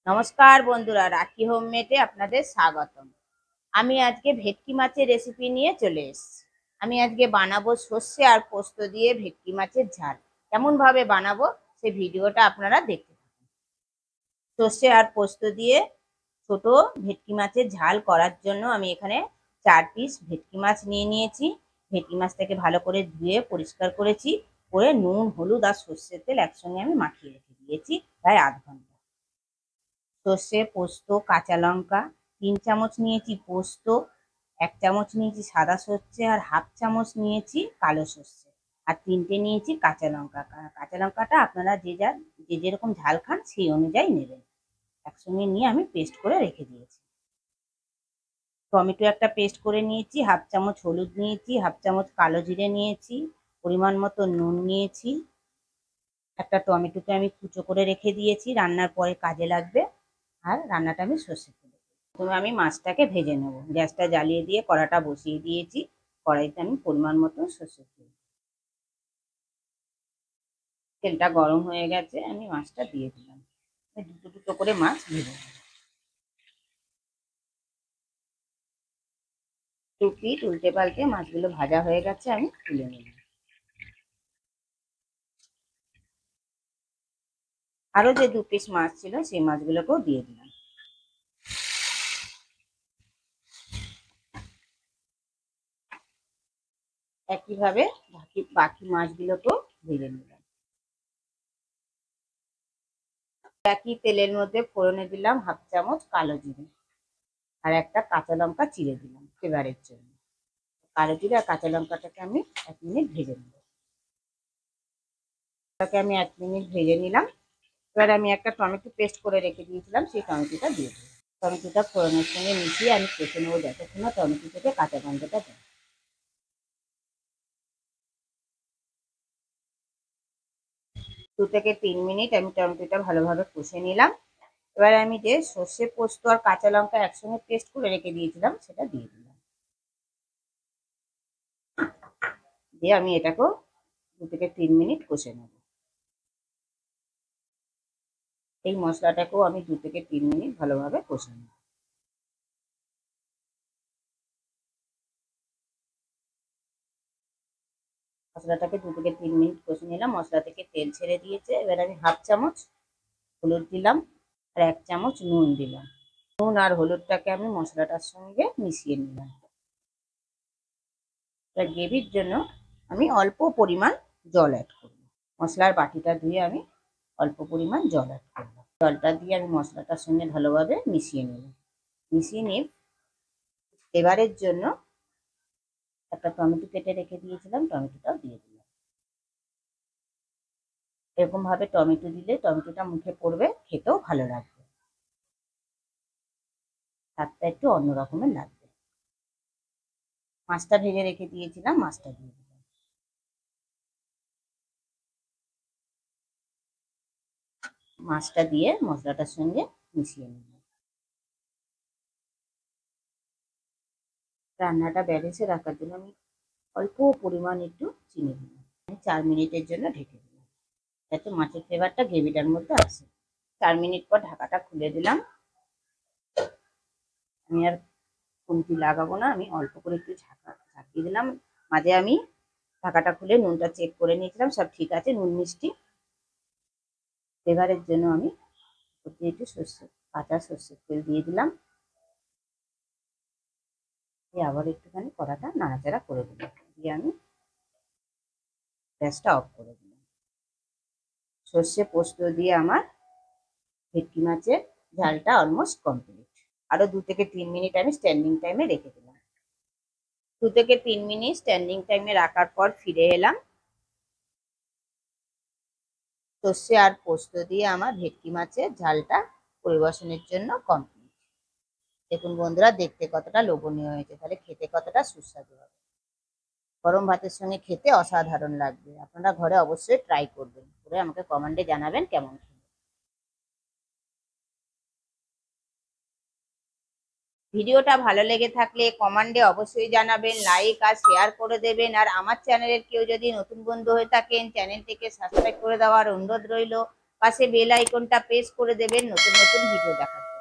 নমস্কার বন্ধুরা, রাখি হোমমেডে আপনাদের স্বাগতম। আমি আজকে ভেটকি মাছের রেসিপি নিয়ে চলে এসেছি। আমি আজকে বানাবো সর্ষে আর পোস্ত দিয়ে ভেটকি মাছের ঝাল। কেমন ভাবে বানাবো সেই ভিডিওটা আপনারা দেখতে থাকুন। সর্ষে আর পোস্ত দিয়ে ছোট ভেটকি মাছের ঝাল করার জন্য আমি এখানে 4 পিস ভেটকি মাছ নিয়ে নিয়েছি। ভেটকি মাছটাকে ভালো করে ধুয়ে পরিষ্কার করেছি, করে নুন, হলুদ আর সর্ষের তেল একসঙ্গে আমি মাখিয়ে রেখে দিয়েছি প্রায় আধ ঘন্টা। সর্ষে, পোস্ত, কাঁচা লঙ্কা 3 চামচ নিয়েছি, পোস্ত 1 চামচ নিয়েছি, সাদা সর্ষে আর হাফ চামচ নিয়েছি কালো সর্ষে, আর 3টে নিয়েছি কাঁচা লঙ্কা। কাঁচা লঙ্কাটা আপনারা যে যেরকম ঝাল খান সেই অনুযায়ী নেবেন। একসঙ্গে নিয়ে আমি পেস্ট করে রেখে দিয়েছি। টমেটো একটা পেস্ট করে নিয়েছি, হাফ চামচ হলুদ নিয়েছি, হাফ চামচ কালো জিরে নিয়েছি, পরিমাণ মতো নুন নিয়েছি। একটা টমেটোকে আমি কুচো করে রেখে দিয়েছি, রান্নার পরে কাজে লাগবে। আর রান্নাটা আমি সর্ষে তেলে, প্রথমে আমি মাছটাকে ভেজে নেব। গ্যাসটা জ্বালিয়ে দিয়ে কড়াটা বসিয়ে দিয়েছি। কড়াইতে আমি পরিমাণ মতো সর্ষের তেল, তেলটা গরম হয়ে গেছে, আমি মাছটা দিয়ে দিলাম। দুটো দুটো করে মাছ ভেজে নেব। 2 পিঠ উল্টে পাল্টে মাছগুলো ভাজা হয়ে গেছে, আমি তুলে নিলাম। আরো যে 2 পিস মাছ ছিল সেই মাছগুলোকেও দিয়ে দিলাম। একইভাবে বাকি মাছগুলোকেও ভেজে নিলাম। একই তেলের মধ্যে ফোড়নে দিলাম হাফ চামচ কালো জিরে আর একটা কাঁচা লঙ্কা চিড়ে দিলাম ফ্লেভারের জন্য। কালো জিরে আর কাঁচা লঙ্কাটাকে আমি 1 মিনিট ভেজে নেব। তাকে আমি 1 মিনিট ভেজে নিলাম। এবার আমি একটা টমেটো পেস্ট করে রেখে দিয়েছিলাম, সেই টমেটোটা দিয়ে দিই। টমেটোটা ফোড়নের সঙ্গে মিশিয়ে আমি কষে নেবো যতক্ষণ না টমেটো থেকে কাঁচা গন্ধটা যায়। 2 থেকে 3 মিনিট আমি টমেটোটা ভালোভাবে কষে নিলাম। এবার আমি যে সর্ষে, পোস্ত আর কাঁচা লঙ্কা একসঙ্গে পেস্ট করে রেখে দিয়েছিলাম সেটা দিয়ে দিলাম। দিয়ে আমি এটাকেও 2 থেকে 3 মিনিট কষে নেব। এই মশলাটাকেও আমি 2 থেকে 3 মিনিট ভালোভাবে কষে নেব। মশলাটাকে 2 থেকে 3 মিনিট কষে নিলাম। মশলা থেকে তেল ছেড়ে দিয়েছে। এবার আমি হাফ চামচ হলুদ দিলাম আর 1 চামচ নুন দিলাম। নুন আর হলুদটাকে আমি মশলাটার সঙ্গে মিশিয়ে নিলাম। এবার গ্রেভির জন্য আমি অল্প পরিমাণ জল অ্যাড করব। মশলার বাটিটা ধুয়ে আমি অল্প পরিমাণ জল অ্যাড করব। জলটা দিয়ে আমি মশলাটার সঙ্গে ভালোভাবে মিশিয়ে নিলাম। মিশিয়ে নিয়ে ফ্লেভারের জন্য একটা টমেটো কেটে রেখে দিয়েছিলাম, টমেটোটাও দিয়ে দিলাম। এরকম ভাবে টমেটো দিলে টমেটোটা মুখে পড়বে, খেতেও ভালো লাগবে, স্বাদটা একটু অন্য রকমের লাগবে। মাছটা ভেজে রেখে দিয়েছিলাম, মাছটা দিয়ে দিলাম। মাছটা দিয়ে মশলাটার সঙ্গে মিশিয়ে নিলাম। রান্নাটা ব্যালেন্সে রাখার জন্য আমি অল্প পরিমাণ একটু চিনি দিলাম। 4 মিনিটের জন্য ঢেকে দিলাম, যাতে মাছের ফ্লেভারটা গ্রেভিটার মধ্যে আসে। 4 মিনিট পর ঢাকাটা খুলে দিলাম। আমি আর খুন্তি লাগাবো না, আমি অল্প করে একটু ঝাঁকিয়ে দিলাম। মাঝে আমি ঢাকাটা খুলে নুনটা চেক করে নিয়েছিলাম, সব ঠিক আছে, নুন মিষ্টি। ফ্লেভারের জন্য আমি একটু কাঁচা সর্ষের তেল দিয়ে দিলাম। দিয়ে আবার একটুখানি কড়াটা নাড়াচাড়া করে দিলাম, দিয়ে আমি গ্যাসটা অফ করে দিলাম। সর্ষে পোস্ত দিয়ে আমার ভেটকি মাছের ঝালটা অলমোস্ট কমপ্লিট। আরো 2 থেকে 3 মিনিট আমি স্ট্যান্ডিং টাইমে রেখে দিলাম। 2 থেকে 3 মিনিট স্ট্যান্ডিং টাইমে রাখার পর ফিরে এলাম। সর্ষে আর পোস্ত দিয়ে আমার ভেটকি মাছের ঝালটা পরিবেশনের জন্য কমপ্লিট। দেখুন বন্ধুরা, দেখতে কতটা লোভনীয় হয়েছে, তাহলে খেতে কতটা সুস্বাদু হবে। গরম ভাতের সঙ্গে খেতে অসাধারণ লাগবে। আপনারা ঘরে অবশ্যই ট্রাই করবেন, করে আমাকে কমেন্টে জানাবেন কেমন। ভিডিওটা ভালো লেগে থাকলে কমেন্টে অবশ্যই জানাবেন, লাইক আর শেয়ার করে দেবেন। আর আমার চ্যানেলের কেউ যদি নতুন বন্ধু হয়ে থাকেন, চ্যানেলটিকে সাবস্ক্রাইব করে দেওয়ার অনুরোধ রইল। পাশে বেল আইকনটা প্রেস করে দেবেন নতুন নতুন ভিডিও দেখার জন্য।